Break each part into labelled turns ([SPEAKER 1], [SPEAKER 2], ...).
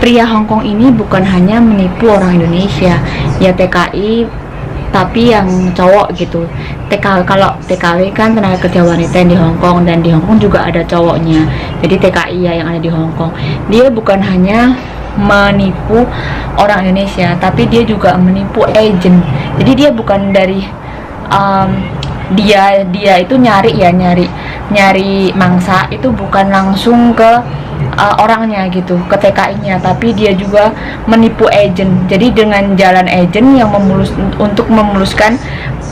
[SPEAKER 1] pria Hongkong ini bukan hanya menipu orang Indonesia, ya TKI, tapi yang cowok gitu. TKW, kalau TKW kan tenaga kerja wanita yang di Hongkong, dan di Hongkong juga ada cowoknya. Jadi TKI ya yang ada di Hongkong. Dia bukan hanya menipu orang Indonesia, tapi dia juga menipu agent. Jadi dia bukan dari dia itu nyari mangsa itu bukan langsung ke orangnya gitu, ke TKI-nya, tapi dia juga menipu agent. Jadi dengan jalan agent yang untuk memuluskan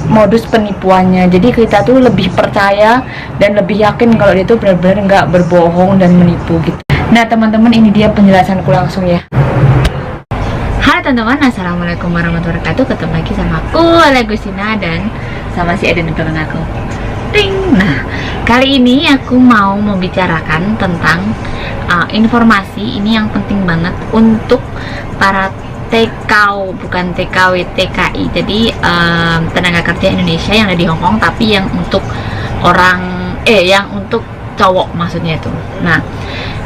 [SPEAKER 1] modus penipuannya. Jadi kita tuh lebih percaya dan lebih yakin kalau dia tuh benar-benar nggak berbohong dan menipu gitu. Nah teman-teman, ini dia penjelasanku langsung ya. Halo teman-teman, assalamualaikum warahmatullahi wabarakatuh. Ketemu lagi sama aku, Alegusina, dan sama si Eden di belakang aku. Ting. Nah, kali ini aku mau membicarakan tentang informasi ini yang penting banget untuk para TKW, bukan TKW, TKI. Jadi tenaga kerja Indonesia yang ada di Hongkong, tapi yang untuk yang untuk cowok maksudnya itu. Nah,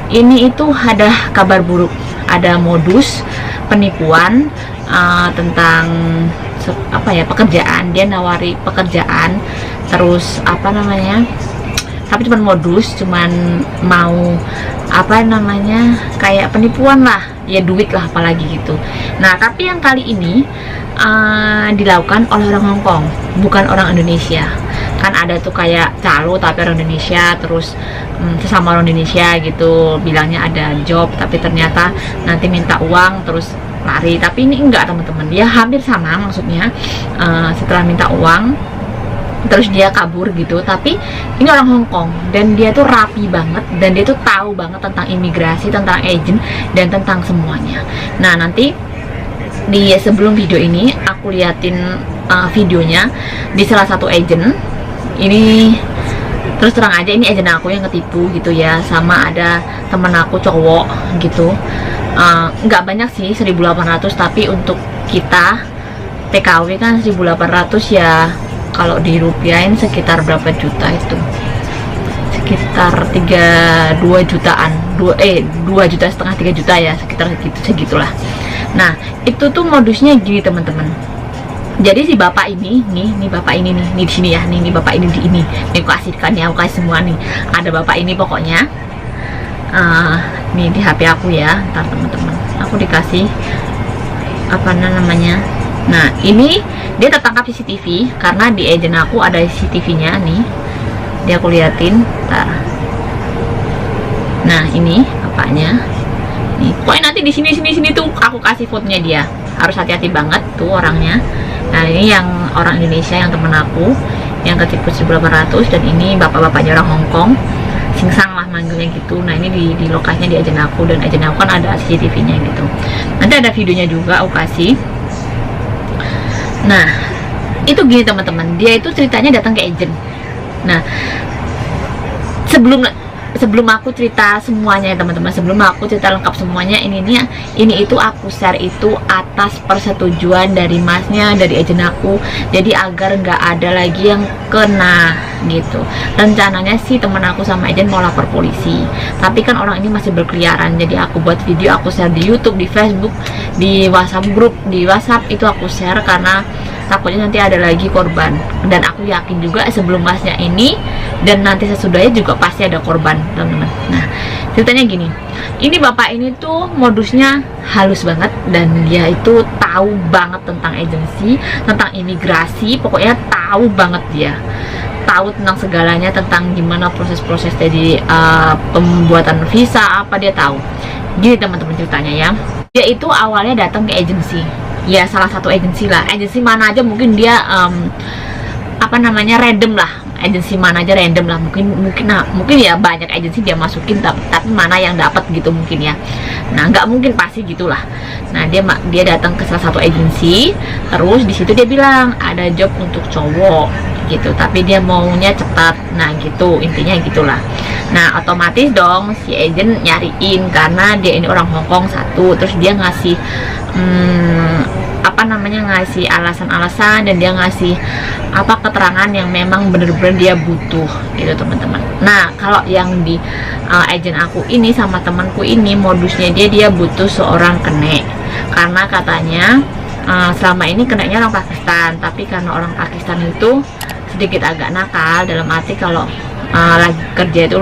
[SPEAKER 1] ini itu ada kabar buruk, ada modus penipuan tentang pekerjaan. Dia nawari pekerjaan, terus tapi cuman modus, cuman mau kayak penipuan lah, ya duit lah apalagi gitu. Nah tapi yang kali ini dilakukan oleh orang Hongkong, bukan orang Indonesia. Kan ada tuh kayak calo tapi orang Indonesia, terus sesama orang Indonesia gitu bilangnya ada job, tapi ternyata nanti minta uang terus lari. Tapi ini enggak teman-teman, dia hampir sama maksudnya. Setelah minta uang terus dia kabur gitu, tapi ini orang Hongkong dan dia tuh rapi banget, dan dia tuh tahu banget tentang imigrasi, tentang agent, dan tentang semuanya. Nah nanti di sebelum video ini aku liatin videonya di salah satu agent ini. Terus terang aja ini agent aku yang ketipu gitu ya, sama ada temen aku cowok gitu. Nggak banyak sih, 1.800, tapi untuk kita TKW kan 1.800 ya, kalau dirupiahin sekitar berapa juta itu? Sekitar 2 jutaan, 2,5 juta, 3 juta ya, sekitar segitulah. Nah itu tuh modusnya gini teman-teman. Jadi si bapak ini nih bapak ini nih di sini ya, nih bapak ini nih aku kasihkan ya, aku kasih semua nih. Ada bapak ini pokoknya. Nih di HP aku ya, ntar teman-teman aku dikasih Nah ini dia tertangkap CCTV karena di agent aku ada CCTV-nya nih. Dia aku liatin, ntar. Nah ini bapaknya. Nih, pokoknya nanti di sini tuh aku kasih fotonya dia. Harus hati-hati banget tuh orangnya. Nah ini yang orang Indonesia, yang temen aku yang ketipu 1.800, dan ini bapak-bapaknya orang Hongkong, singsang lah manggilnya gitu. Nah ini di lokasinya di agent aku, dan agent aku kan ada CCTV-nya gitu. Nanti ada videonya juga aku kasih. Nah itu gini teman-teman, dia itu ceritanya datang ke agent. Nah sebelum aku cerita semuanya ya teman-teman, sebelum aku cerita lengkap semuanya, ini itu aku share itu atas persetujuan dari masnya, dari agent aku. Jadi agar nggak ada lagi yang kena gitu. Rencananya sih temen aku sama agent mau lapor polisi, tapi kan orang ini masih berkeliaran. Jadi aku buat video, aku share di YouTube, di Facebook, di WhatsApp grup, di WhatsApp itu aku share karena takutnya nanti ada lagi korban. Dan aku yakin juga sebelum masnya ini dan nanti sesudahnya juga pasti ada korban teman-teman. Nah ceritanya gini, ini bapak ini tuh modusnya halus banget, dan dia itu tahu banget tentang agensi, tentang imigrasi, pokoknya tahu banget. Dia tahu tentang segalanya, tentang gimana proses-proses dari pembuatan visa apa, dia tahu. Gini teman-teman ceritanya ya, dia itu awalnya datang ke agensi ya, salah satu agensi lah, agensi mana aja mungkin dia random lah, agensi mana aja random lah, mungkin ya banyak agensi dia masukin, tapi mana yang dapat gitu mungkin ya. Nah nggak mungkin pasti gitulah. Nah dia datang ke salah satu agensi, terus di situ dia bilang ada job untuk cowok gitu, tapi dia maunya cepat. Nah gitu intinya gitulah. Nah otomatis dong si agent nyariin, karena dia ini orang Hongkong satu, terus dia ngasih apa namanya, ngasih alasan-alasan, dan dia ngasih apa keterangan yang memang bener-bener dia butuh gitu teman-teman. Nah kalau yang di agent aku ini sama temanku ini, modusnya dia butuh seorang kene, karena katanya selama ini keneknya orang Pakistan, tapi karena orang Pakistan itu sedikit agak nakal, dalam arti kalau lagi kerja itu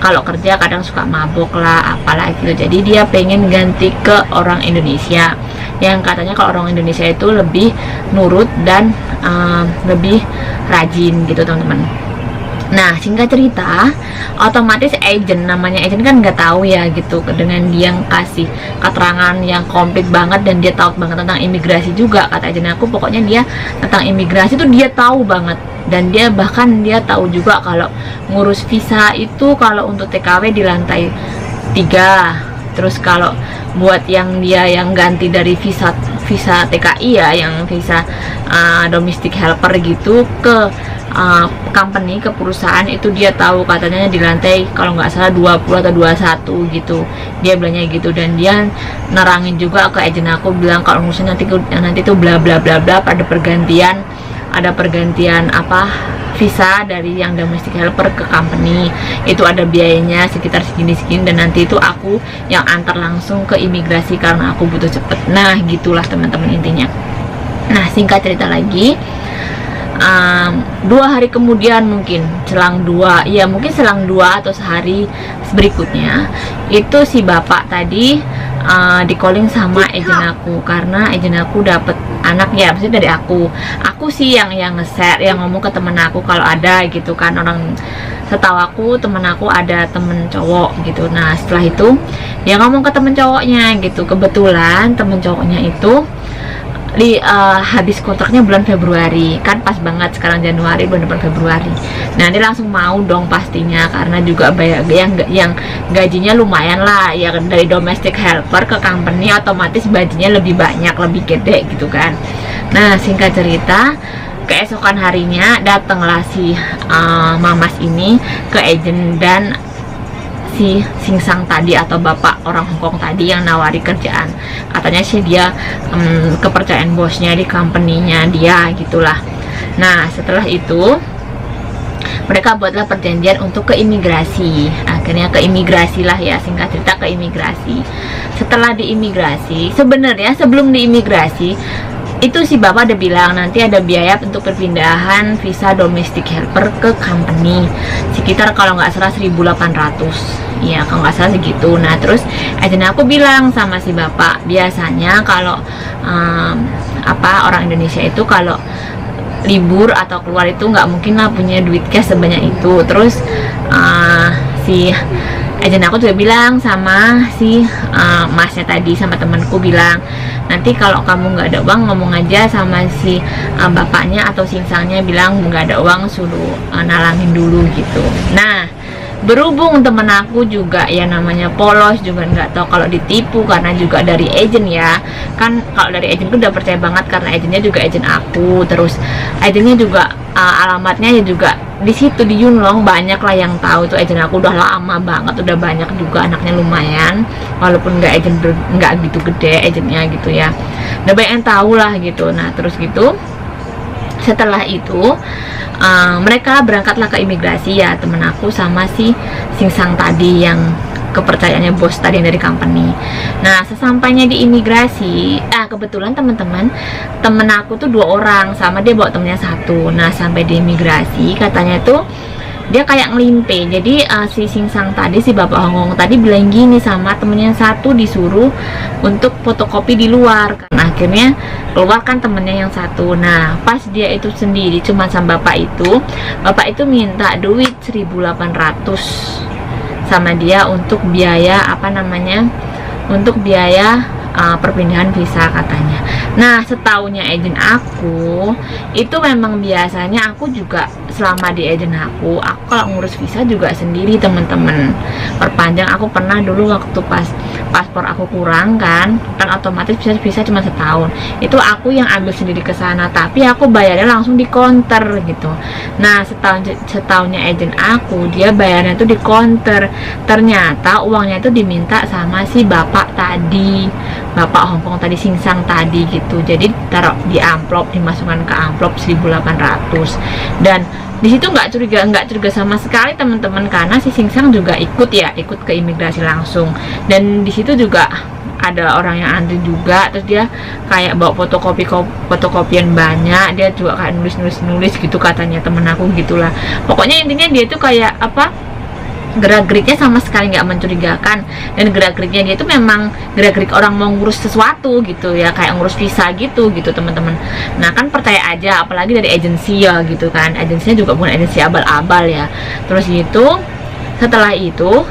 [SPEAKER 1] kalau kerja kadang suka mabuk lah apalah gitu. Jadi dia pengen ganti ke orang Indonesia yang katanya kalau orang Indonesia itu lebih nurut dan lebih rajin gitu teman-teman. Nah singkat cerita, otomatis agent, namanya agent kan nggak tahu ya gitu, dengan dia kasih keterangan yang komplit banget dan dia tahu banget tentang imigrasi juga, kata agent aku. Pokoknya dia tentang imigrasi tuh dia tahu banget, dan dia bahkan dia tahu juga kalau ngurus visa itu kalau untuk TKW di lantai 3, terus kalau buat yang dia yang ganti dari visa TKI ya, yang visa domestic helper gitu ke company, ke perusahaan, itu dia tahu katanya di lantai kalau nggak salah 20 atau 21 gitu, dia bilangnya gitu. Dan dia nerangin juga ke agent aku, bilang kalau ngurusin nanti tuh bla bla bla bla, ada pergantian apa visa dari yang domestic helper ke company, itu ada biayanya sekitar segini-segini, dan nanti itu aku yang antar langsung ke imigrasi karena aku butuh cepet. Nah gitulah teman-teman intinya. Nah singkat cerita lagi, 2 hari kemudian, mungkin selang 2 atau sehari berikutnya, itu si bapak tadi di calling sama agent aku, karena agent aku dapet anak ya, maksudnya dari aku sih yang nge-share, yang ngomong ke temen aku kalau ada gitu kan. Orang setahu aku temen aku ada temen cowok gitu. Nah setelah itu dia ngomong ke temen cowoknya gitu, kebetulan temen cowoknya itu habis kontraknya bulan Februari, kan pas banget sekarang Januari, bulan depan Februari. Nah dia langsung mau dong pastinya, karena juga bayar yang gajinya lumayan lah ya, dari domestic helper ke company otomatis gajinya lebih banyak, lebih gede gitu kan. Nah singkat cerita, keesokan harinya datanglah si mamas ini ke agent dan si Singsang tadi, atau bapak orang Hongkong tadi yang nawari kerjaan. Katanya sih dia kepercayaan bosnya di company-nya dia gitulah. Nah setelah itu mereka buatlah perjanjian untuk ke imigrasi. Akhirnya ke imigrasi lah ya, singkat cerita ke imigrasi. Setelah di imigrasi, sebenarnya sebelum di imigrasi itu si bapak ada bilang nanti ada biaya untuk perpindahan visa domestic helper ke company sekitar kalau nggak salah 1.800 ya, kalau nggak salah segitu. Nah terus agent aku bilang sama si bapak, biasanya kalau orang Indonesia itu kalau libur atau keluar itu nggak mungkin lah punya duit cash sebanyak itu. Terus si agent aku juga bilang sama si masnya tadi, sama temanku, bilang nanti kalau kamu nggak ada uang ngomong aja sama si bapaknya atau singsangnya, bilang nggak ada uang, suruh nalangin dulu gitu. Nah berhubung temen aku juga ya namanya polos, juga nggak tahu kalau ditipu, karena juga dari agent ya kan. Kalau dari agent tuh udah percaya banget karena agentnya juga agent aku, terus agentnya juga alamatnya ya juga di situ di Yunlong, banyak lah yang tahu tuh agent aku, udah lama banget, udah banyak juga anaknya lumayan, walaupun nggak gitu gede agentnya gitu ya, udah banyak yang tahu lah gitu. Nah terus gitu setelah itu mereka berangkatlah ke imigrasi ya, temen aku sama si Singsang tadi yang kepercayaannya bos tadi yang dari company. Nah sesampainya di imigrasi, kebetulan teman-teman temen aku tuh 2 orang, sama dia bawa temennya 1. Nah sampai di imigrasi katanya tuh dia kayak ngelimpe. Jadi si Singsang tadi, si bapak Hongkong tadi bilang gini sama temennya yang 1, disuruh untuk fotokopi di luar. Karena akhirnya keluar kan temennya yang 1. Nah pas dia itu sendiri cuma sama bapak itu minta duit 1.800 sama dia untuk biaya untuk biaya perpindahan visa katanya. Nah setahunya agent aku itu memang biasanya, aku juga selama di agent aku kalau ngurus visa juga sendiri teman-teman perpanjang. Aku pernah dulu waktu pas paspor aku kurang kan otomatis bisa cuma setahun. Itu aku yang ambil sendiri ke sana, tapi aku bayarnya langsung di counter gitu. Nah setahunnya agent aku, dia bayarnya tuh di counter. Ternyata uangnya itu diminta sama si bapak tadi, bapak Hongkong tadi, Singsang tadi gitu. Jadi taruh di amplop, dimasukkan ke amplop 1.800. Dan di situ nggak curiga sama sekali teman-teman, karena si Singsang juga ikut ke imigrasi langsung. Dan di situ juga ada orang yang antri juga, terus dia kayak bawa fotokopian banyak, dia juga kayak nulis gitu katanya temen aku gitulah. Pokoknya intinya dia tuh kayak apa, gerak-geriknya sama sekali nggak mencurigakan, dan gerak-geriknya dia tuh memang gerak-gerik orang mau ngurus sesuatu gitu ya, kayak ngurus visa gitu teman-teman. Nah kan percaya aja, apalagi dari agensi ya gitu kan, agensinya juga bukan agensi abal-abal ya. Terus gitu setelah itu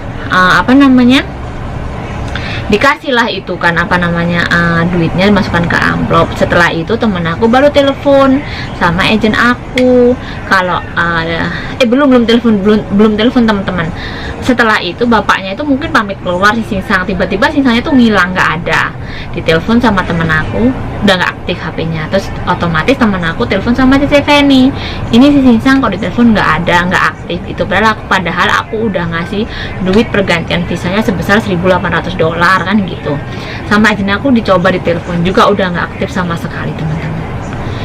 [SPEAKER 1] dikasihlah itu kan duitnya masukkan ke amplop. Setelah itu temen aku baru telepon sama agent aku kalau belum telepon teman-teman. Setelah itu bapaknya itu mungkin pamit keluar si Singsang, tiba-tiba Singsangnya tuh ngilang, nggak ada. Ditelepon sama temen aku, udah nggak aktif HP-nya. Terus otomatis temen aku telepon sama Cici Feni, ini si Singsang kok ditelepon nggak ada, nggak aktif. Itu padahal aku udah ngasih duit pergantian visanya sebesar $1.800 kan gitu. Sama agent aku dicoba ditelepon juga udah nggak aktif sama sekali teman-teman.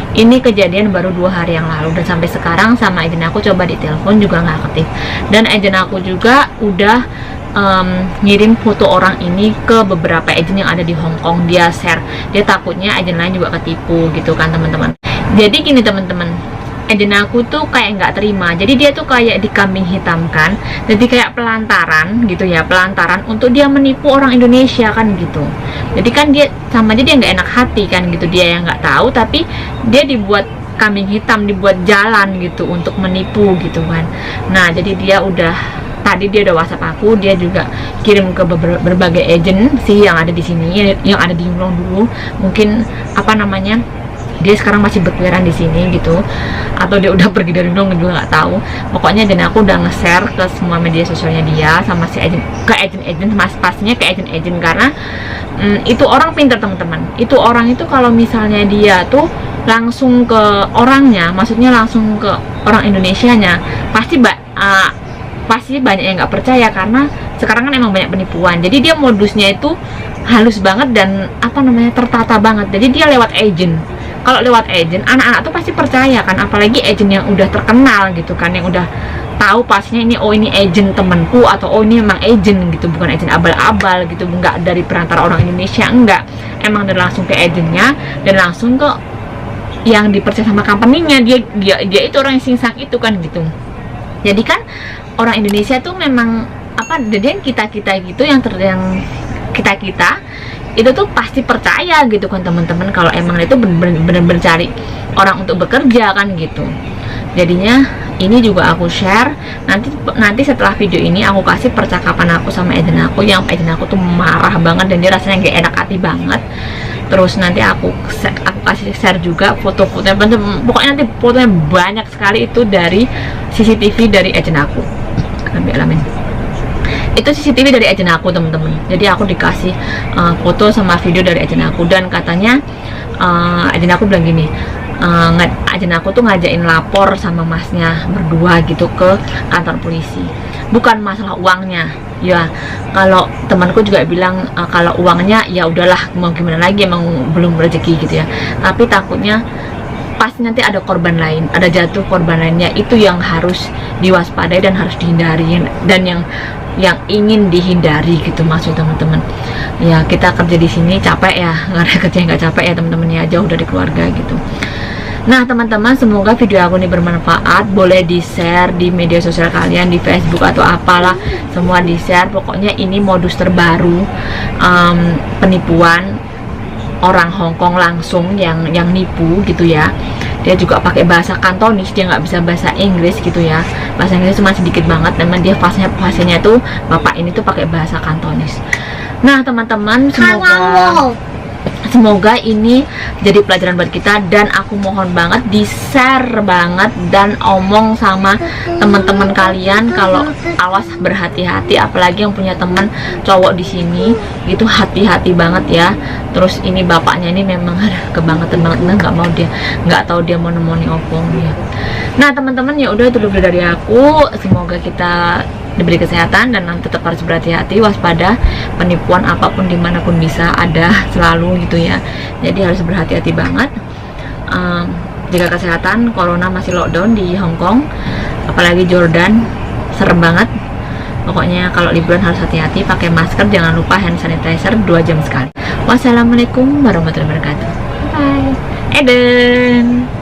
[SPEAKER 1] Ini kejadian baru 2 hari yang lalu, dan sampai sekarang sama agent aku coba ditelepon juga nggak aktif. Dan agent aku juga udah ngirim foto orang ini ke beberapa agent yang ada di Hong Kong, dia share, dia takutnya agent lain juga ketipu gitu kan teman-teman. Jadi gini teman-teman, agent aku tuh kayak nggak terima, jadi dia tuh kayak dikambing hitamkan, jadi kayak pelantaran gitu ya, pelantaran untuk dia menipu orang Indonesia kan gitu. Jadi kan dia sama aja dia nggak enak hati kan gitu, dia yang nggak tahu tapi dia dibuat kambing hitam, dibuat jalan gitu untuk menipu gitu kan. Nah jadi dia tadi dia udah WhatsApp aku, dia juga kirim ke berbagai agent sih yang ada di sini, yang ada di Yunglong dulu. Mungkin dia sekarang masih berkeliaran di sini gitu, atau dia udah pergi dari Yunglong juga nggak tahu. Pokoknya dan aku udah nge-share ke semua media sosialnya dia sama si agent, ke agent pastinya ke agent karena itu orang pintar teman-teman. Itu orang itu kalau misalnya dia tuh langsung ke orangnya, maksudnya langsung ke orang Indonesianya, pasti banyak yang nggak percaya, karena sekarang kan emang banyak penipuan. Jadi dia modusnya itu halus banget dan tertata banget. Jadi dia lewat agent. Kalau lewat agent, anak-anak tuh pasti percaya kan, apalagi agent yang udah terkenal gitu kan, yang udah tahu pastinya ini agent temanku, atau ini memang agent gitu, bukan agent abal-abal gitu, nggak dari perantara orang Indonesia, enggak, emang dari langsung ke agentnya dan langsung ke yang dipercaya sama company-nya. Dia itu orang yang Singsang itu kan gitu. Jadi kan orang Indonesia tuh memang dan kita gitu, yang kita itu tuh pasti percaya gitu kan teman-teman, kalau emang itu bener-bener cari orang untuk bekerja kan gitu. Jadinya ini juga aku share, nanti setelah video ini aku kasih percakapan aku sama agent aku, yang agent aku tuh marah banget dan dia rasanya gak enak hati banget. Terus nanti aku kasih share juga foto-fotonya, pokoknya nanti fotonya banyak sekali itu dari CCTV dari agent aku. Itu CCTV dari agent aku teman-teman. Jadi aku dikasih foto sama video dari agent aku, dan katanya agent aku bilang gini, agent aku tuh ngajain lapor sama masnya berdua gitu ke kantor polisi. Bukan masalah uangnya ya, kalau temanku juga bilang kalau uangnya ya udahlah, mau gimana lagi, emang belum rezeki gitu ya, tapi takutnya pasti nanti ada korban lain, ada jatuh korban lainnya. Itu yang harus diwaspadai dan harus dihindari, dan yang ingin dihindari gitu maksud teman-teman. Ya kita kerja di sini capek ya, nggak ada kerja yang nggak capek ya teman-teman ya, jauh dari keluarga gitu. Nah teman-teman, semoga video aku ini bermanfaat. Boleh di share di media sosial kalian, di Facebook atau apalah, semua di share. Pokoknya ini modus terbaru penipuan orang Hong Kong langsung yang nipu gitu ya. Dia juga pakai bahasa Kantonis, dia nggak bisa bahasa Inggris gitu ya, bahasa Inggris cuma sedikit banget, dan dia fasenya tuh bapak ini tuh pakai bahasa Kantonis. Nah teman-teman, semoga ini jadi pelajaran buat kita, dan aku mohon banget di-share banget dan omong sama teman-teman kalian kalau awas berhati-hati, apalagi yang punya teman cowok di sini gitu, hati-hati banget ya. Terus ini bapaknya ini memang kebangetan banget, nggak tahu dia mau nemoni opong ya. Nah teman-teman, ya udah itu dulu dari aku. Semoga kita diberi kesehatan dan tetap harus berhati-hati, waspada, penipuan apapun dimanapun bisa ada selalu gitu ya. Jadi harus berhati-hati banget. Jaga kesehatan, corona masih lockdown di Hong Kong, apalagi Jordan, serem banget. Pokoknya kalau liburan harus hati-hati, pakai masker, jangan lupa hand sanitizer 2 jam sekali. Wassalamualaikum warahmatullahi wabarakatuh. Bye. Eden.